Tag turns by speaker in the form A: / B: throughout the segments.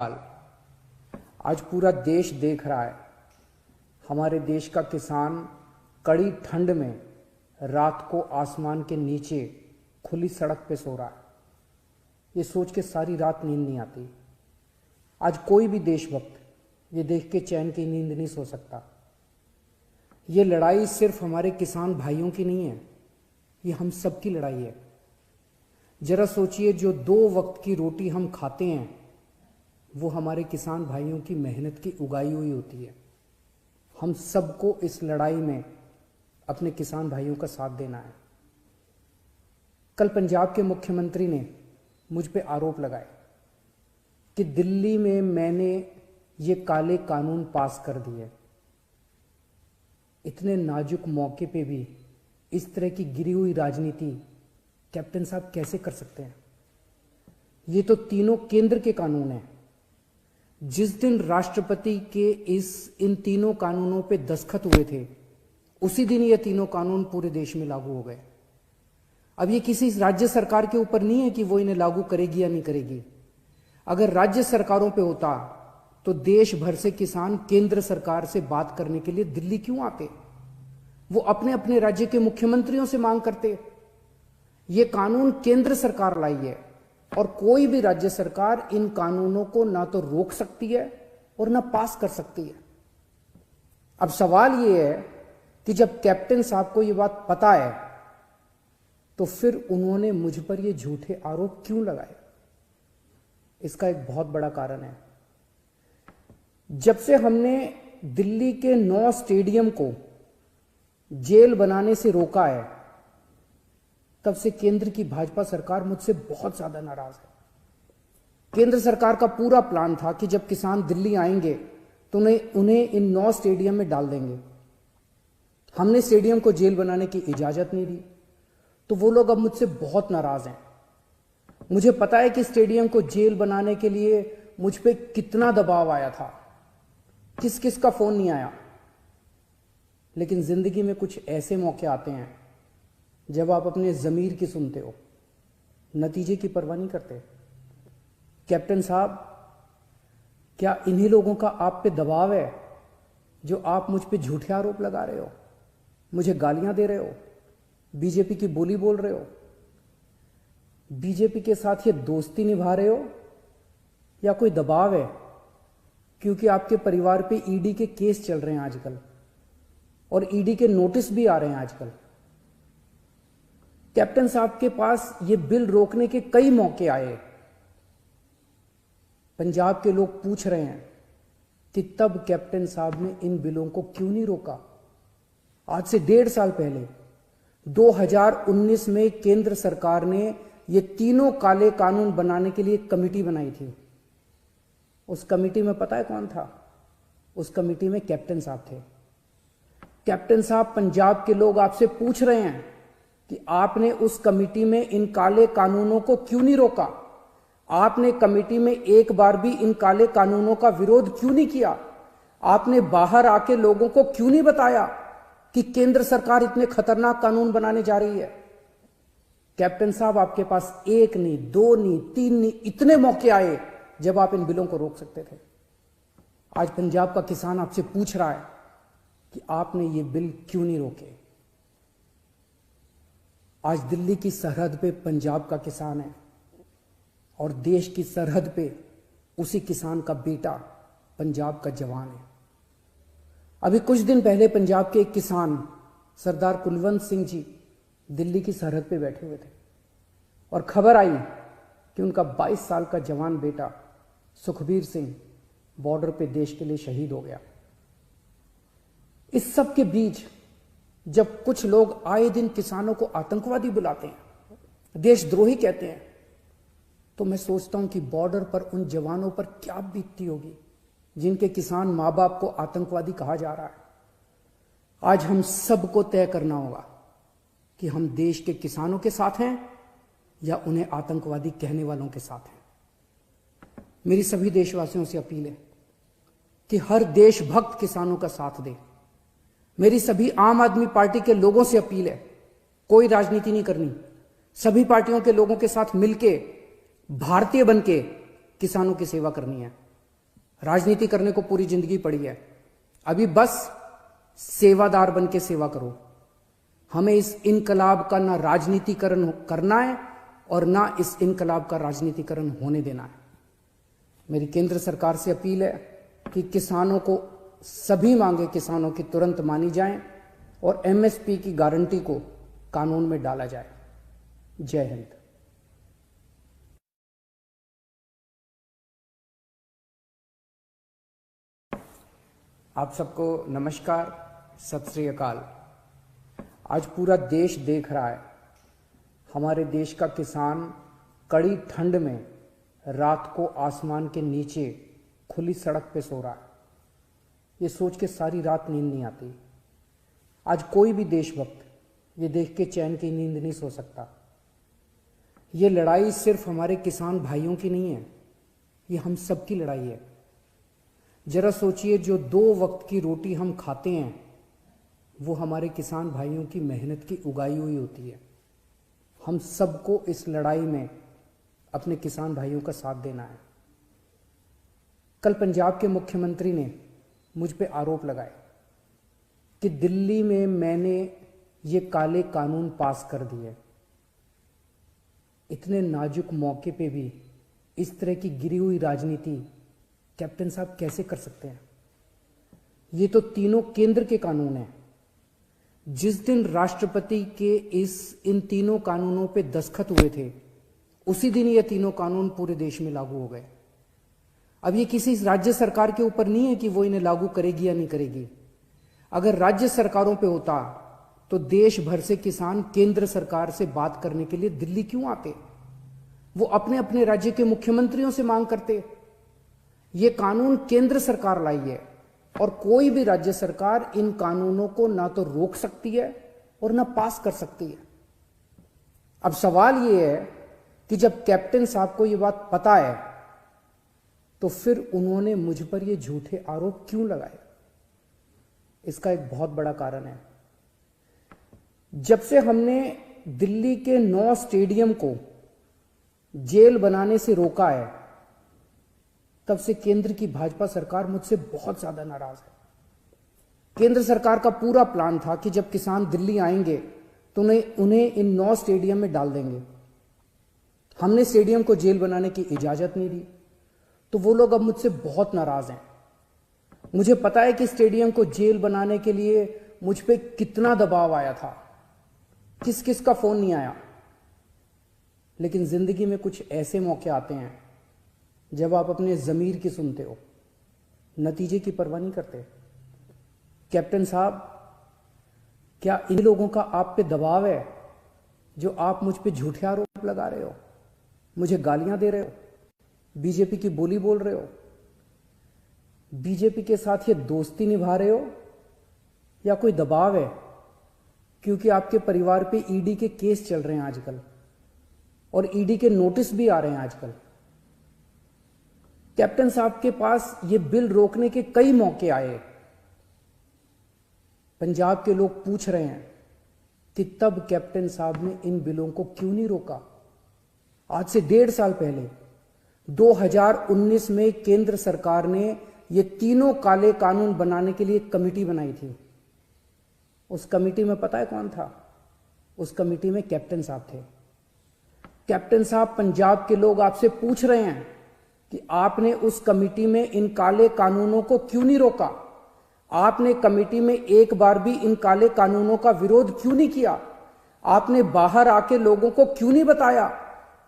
A: हाल आज पूरा देश देख रहा है। हमारे देश का किसान कड़ी ठंड में रात को आसमान के नीचे खुली सड़क पे सो रहा है। ये सोच के सारी रात नींद नहीं आती। आज कोई भी देशभक्त ये देख के चैन की नींद नहीं सो सकता। ये लड़ाई सिर्फ हमारे किसान भाइयों की नहीं है, ये हम सब की लड़ाई है। जरा सोचिए, जो 2 वक्त की रोटी हम खाते हैं वो हमारे किसान भाइयों की मेहनत की उगाई हुई होती है। हम सबको इस लड़ाई में अपने किसान भाइयों का साथ देना है। कल पंजाब के मुख्यमंत्री ने मुझ पे आरोप लगाए कि दिल्ली में मैंने ये काले कानून पास कर दिए। इतने नाजुक मौके पे भी इस तरह की गिरी हुई राजनीति कैप्टन साहब कैसे कर सकते हैं? ये तो तीनों केंद्र के कानून हैं। जिस दिन राष्ट्रपति के इन तीनों कानूनों पे दस्तखत हुए थे, उसी दिन ये तीनों कानून पूरे देश में लागू हो गए। अब ये किसी राज्य सरकार के ऊपर नहीं है कि वो इन्हें लागू करेगी या नहीं करेगी। अगर राज्य सरकारों पे होता तो देश भर से किसान केंद्र सरकार से बात करने के लिए दिल्ली क्यों आते? वो अपने अपने राज्य के मुख्यमंत्रियों से मांग करते। ये कानून केंद्र सरकार लाई है और कोई भी राज्य सरकार इन कानूनों को ना तो रोक सकती है और ना पास कर सकती है। अब सवाल ये है कि जब कैप्टन साहब को ये बात पता है तो फिर उन्होंने मुझ पर ये झूठे आरोप क्यों लगाए? इसका एक बहुत बड़ा कारण है। जब से हमने दिल्ली के 9 स्टेडियम को जेल बनाने से रोका है, तब से केंद्र की भाजपा सरकार मुझसे बहुत ज्यादा नाराज है। केंद्र सरकार का पूरा प्लान था कि जब किसान दिल्ली आएंगे तो उन्हें इन 9 स्टेडियम में डाल देंगे। हमने स्टेडियम को जेल बनाने की इजाजत नहीं दी, तो वो लोग अब मुझसे बहुत नाराज हैं। मुझे पता है कि स्टेडियम को जेल बनाने के लिए मुझ पे कितना दबाव आया था, किस किस का फोन नहीं आया। लेकिन जिंदगी में कुछ ऐसे मौके आते हैं जब आप अपने जमीर की सुनते हो, नतीजे की परवाह नहीं करते। कैप्टन साहब, क्या इन्हीं लोगों का आप पे दबाव है जो आप मुझ पे झूठे आरोप लगा रहे हो, मुझे गालियां दे रहे हो, बीजेपी की बोली बोल रहे हो, बीजेपी के साथ ये दोस्ती निभा रहे हो, या कोई दबाव है क्योंकि आपके परिवार पे ईडी के केस चल रहे हैं आजकल और ईडी के नोटिस भी आ रहे हैं आजकल? कैप्टन साहब के पास ये बिल रोकने के कई मौके आए। पंजाब के लोग पूछ रहे हैं कि तब कैप्टन साहब ने इन बिलों को क्यों नहीं रोका? आज से 1.5 साल पहले 2019 में केंद्र सरकार ने ये तीनों काले कानून बनाने के लिए एक कमेटी बनाई थी। उस कमेटी में पता है कौन था? उस कमेटी में कैप्टन साहब थे। कैप्टन साहब, पंजाब के लोग आपसे पूछ रहे हैं कि आपने उस कमेटी में इन काले कानूनों को क्यों नहीं रोका? आपने कमेटी में एक बार भी इन काले कानूनों का विरोध क्यों नहीं किया? आपने बाहर आके लोगों को क्यों नहीं बताया कि केंद्र सरकार इतने खतरनाक कानून बनाने जा रही है? कैप्टन साहब, आपके पास 1 नहीं, 2 नहीं, 3 नहीं, इतने मौके आए जब आप इन बिलों को रोक सकते थे। आज पंजाब का किसान आपसे पूछ रहा है कि आपने ये बिल क्यों नहीं रोके। आज दिल्ली की सरहद पे पंजाब का किसान है और देश की सरहद पे उसी किसान का बेटा पंजाब का जवान है। अभी कुछ दिन पहले पंजाब के एक किसान सरदार कुलवंत सिंह जी दिल्ली की सरहद पे बैठे हुए थे और खबर आई कि उनका 22 साल का जवान बेटा सुखबीर सिंह बॉर्डर पे देश के लिए शहीद हो गया। इस सब के बीच जब कुछ लोग आए दिन किसानों को आतंकवादी बुलाते हैं, देशद्रोही कहते हैं, तो मैं सोचता हूं कि बॉर्डर पर उन जवानों पर क्या बीतती होगी जिनके किसान मां बाप को आतंकवादी कहा जा रहा है। आज हम सबको तय करना होगा कि हम देश के किसानों के साथ हैं या उन्हें आतंकवादी कहने वालों के साथ हैं। मेरी सभी देशवासियों से अपील है कि हर देशभक्त किसानों का साथ दे। मेरी सभी आम आदमी पार्टी के लोगों से अपील है, कोई राजनीति नहीं करनी, सभी पार्टियों के लोगों के साथ मिलके भारतीय बनके किसानों की सेवा करनी है। राजनीति करने को पूरी जिंदगी पड़ी है, अभी बस सेवादार बन के सेवा करो। हमें इस इनकलाब का ना राजनीतिकरण करना है और ना इस इनकलाब का राजनीतिकरण होने देना है। मेरी केंद्र सरकार से अपील है कि किसानों को सभी मांगे किसानों की तुरंत मानी जाएं और एमएसपी की गारंटी को कानून में डाला जाए। जय हिंद। आप सबको नमस्कार, सत श्री अकाल। आज पूरा देश देख रहा है, हमारे देश का किसान कड़ी ठंड में रात को आसमान के नीचे खुली सड़क पे सो रहा है। ये सोच के सारी रात नींद नहीं आती। आज कोई भी देशभक्त ये देख के चैन की नींद नहीं सो सकता। ये लड़ाई सिर्फ हमारे किसान भाइयों की नहीं है, ये हम सब की लड़ाई है। जरा सोचिए, जो 2 वक्त की रोटी हम खाते हैं वो हमारे किसान भाइयों की मेहनत की उगाई हुई होती है। हम सबको इस लड़ाई में अपने किसान भाइयों का साथ देना है। कल पंजाब के मुख्यमंत्री ने मुझ पे आरोप लगाए कि दिल्ली में मैंने ये काले कानून पास कर दिए। इतने नाजुक मौके पे भी इस तरह की गिरी हुई राजनीति कैप्टन साहब कैसे कर सकते हैं? ये तो तीनों केंद्र के कानून हैं। जिस दिन राष्ट्रपति के इन तीनों कानूनों पे दस्तखत हुए थे, उसी दिन ये तीनों कानून पूरे देश में लागू हो गए। अब ये किसी राज्य सरकार के ऊपर नहीं है कि वो इन्हें लागू करेगी या नहीं करेगी। अगर राज्य सरकारों पे होता तो देश भर से किसान केंद्र सरकार से बात करने के लिए दिल्ली क्यों आते? वो अपने अपने राज्य के मुख्यमंत्रियों से मांग करते। ये कानून केंद्र सरकार लाई है और कोई भी राज्य सरकार इन कानूनों को ना तो रोक सकती है और ना पास कर सकती है। अब सवाल ये है कि जब कैप्टन साहब को ये बात पता है तो फिर उन्होंने मुझ पर ये झूठे आरोप क्यों लगाए? इसका एक बहुत बड़ा कारण है। जब से हमने दिल्ली के 9 स्टेडियम को जेल बनाने से रोका है, तब से केंद्र की भाजपा सरकार मुझसे बहुत ज्यादा नाराज है। केंद्र सरकार का पूरा प्लान था कि जब किसान दिल्ली आएंगे तो उन्हें इन 9 स्टेडियम में डाल देंगे। हमने स्टेडियम को जेल बनाने की इजाजत नहीं दी, तो वो लोग अब मुझसे बहुत नाराज हैं। मुझे पता है कि स्टेडियम को जेल बनाने के लिए मुझ पे कितना दबाव आया था, किस किस का फोन नहीं आया। लेकिन जिंदगी में कुछ ऐसे मौके आते हैं जब आप अपने जमीर की सुनते हो, नतीजे की परवाह नहीं करते। कैप्टन साहब, क्या इन लोगों का आप पे दबाव है जो आप मुझ पे झूठे आरोप लगा रहे हो, मुझे गालियां दे रहे हो, बीजेपी की बोली बोल रहे हो, बीजेपी के साथ ये दोस्ती निभा रहे हो, या कोई दबाव है क्योंकि आपके परिवार पे ईडी के केस चल रहे हैं आजकल और ईडी के नोटिस भी आ रहे हैं आजकल? कैप्टन साहब के पास ये बिल रोकने के कई मौके आए। पंजाब के लोग पूछ रहे हैं कि तब कैप्टन साहब ने इन बिलों को क्यों नहीं रोका? आज से 1.5 साल पहले 2019 में केंद्र सरकार ने ये तीनों काले कानून बनाने के लिए कमेटी बनाई थी। उस कमेटी में पता है कौन था? उस कमेटी में कैप्टन साहब थे। कैप्टन साहब, पंजाब के लोग आपसे पूछ रहे हैं कि आपने उस कमेटी में इन काले कानूनों को क्यों नहीं रोका? आपने कमेटी में एक बार भी इन काले कानूनों का विरोध क्यों नहीं किया? आपने बाहर आके लोगों को क्यों नहीं बताया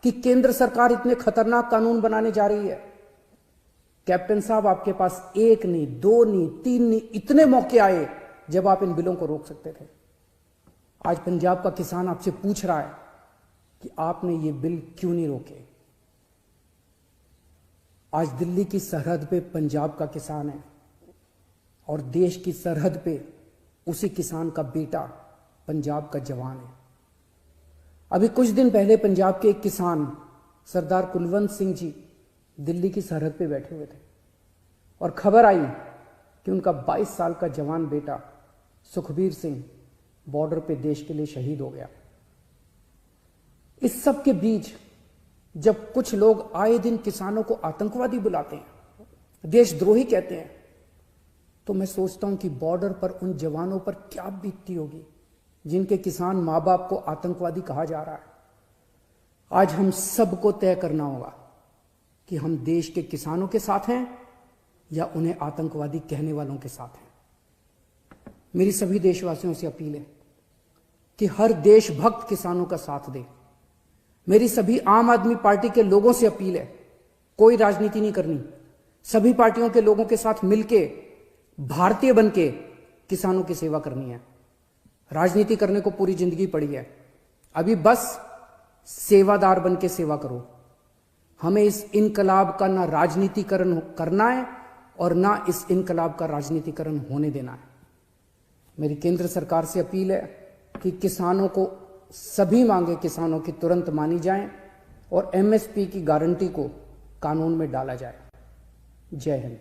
A: कि केंद्र सरकार इतने खतरनाक कानून बनाने जा रही है? कैप्टन साहब, आपके पास 1 नहीं, 2 नहीं, 3 नहीं, इतने मौके आए जब आप इन बिलों को रोक सकते थे। आज पंजाब का किसान आपसे पूछ रहा है कि आपने ये बिल क्यों नहीं रोके। आज दिल्ली की सरहद पे पंजाब का किसान है और देश की सरहद पे उसी किसान का बेटा पंजाब का जवान है। अभी कुछ दिन पहले पंजाब के एक किसान सरदार कुलवंत सिंह जी दिल्ली की सरहद पे बैठे हुए थे और खबर आई कि उनका 22 साल का जवान बेटा सुखबीर सिंह बॉर्डर पे देश के लिए शहीद हो गया। इस सब के बीच जब कुछ लोग आए दिन किसानों को आतंकवादी बुलाते हैं, देशद्रोही कहते हैं, तो मैं सोचता हूं कि बॉर्डर पर उन जवानों पर क्या बीतती होगी जिनके किसान मां बाप को आतंकवादी कहा जा रहा है। आज हम सबको तय करना होगा कि हम देश के किसानों के साथ हैं या उन्हें आतंकवादी कहने वालों के साथ हैं। मेरी सभी देशवासियों से अपील है कि हर देशभक्त किसानों का साथ दे। मेरी सभी आम आदमी पार्टी के लोगों से अपील है, कोई राजनीति नहीं करनी, सभी पार्टियों के लोगों के साथ मिलके भारतीय बनके किसानों की सेवा करनी है। राजनीति करने को पूरी जिंदगी पड़ी है, अभी बस सेवादार बनके सेवा करो। हमें इस इनकलाब का ना राजनीतिकरण करना है और ना इस इनकलाब का राजनीतिकरण होने देना है। मेरी केंद्र सरकार से अपील है कि किसानों को सभी मांगे किसानों की तुरंत मानी जाएं और एमएसपी की गारंटी को कानून में डाला जाए। जय हिंद।